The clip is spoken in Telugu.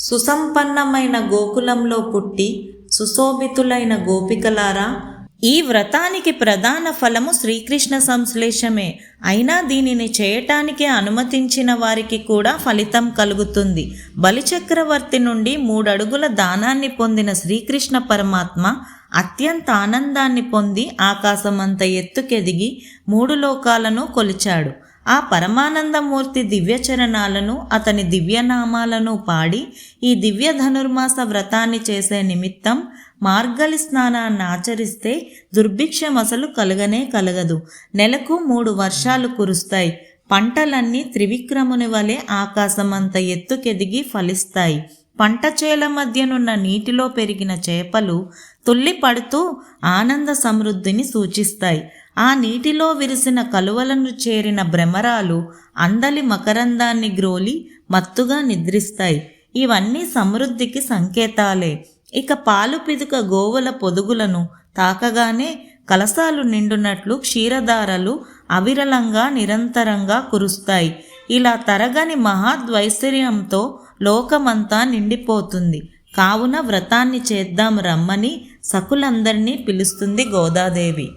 సుసంపన్నమైన గోకులంలో పుట్టి సుశోభితులైన గోపికలారా, ఈ వ్రతానికి ప్రధాన ఫలము శ్రీకృష్ణ సంశ్లేషమే. అయినా దీనిని చేయటానికి అనుమతించిన వారికి కూడా ఫలితం కలుగుతుంది. బలిచక్రవర్తి నుండి 3 అడుగుల దానాన్ని పొందిన శ్రీకృష్ణ పరమాత్మ అత్యంత ఆనందాన్ని పొంది ఆకాశమంత ఎత్తుకెదిగి 3 లోకాలను కొలిచాడు. ఆ పరమానందమూర్తి దివ్యచరణాలను, అతని దివ్యనామాలను పాడి ఈ దివ్య ధనుర్మాస వ్రతాన్ని చేసే నిమిత్తం మార్గలి స్నానాన్ని ఆచరిస్తే దుర్భిక్షం అసలు కలగనే కలగదు. నెలకు 3 వర్షాలు కురుస్తాయి. పంటలన్నీ త్రివిక్రముని వలె ఆకాశమంత ఎత్తుకెదిగి ఫలిస్తాయి. పంట చేల మధ్యనున్న నీటిలో పెరిగిన చేపలు తుల్లి పడుతూ ఆనంద సమృద్ధిని సూచిస్తాయి. ఆ నీటిలో విరిసిన కలువలను చేరిన భ్రమరాలు అందలి మకరందాన్ని గ్రోలి మత్తుగా నిద్రిస్తాయి. ఇవన్నీ సమృద్ధికి సంకేతాలే. ఇక పాలు పిదుక గోవుల పొదుగులను తాకగానే కలసాలు నిండునట్లు క్షీరధారలు అవిరళంగా నిరంతరంగా కురుస్తాయి. ఇలా తరగని మహాద్వైశ్వర్యంతో లోకమంతా నిండిపోతుంది. కావున వ్రతాన్ని చేద్దాం రమ్మని సకులందరినీ పిలుస్తుంది గోదాదేవి.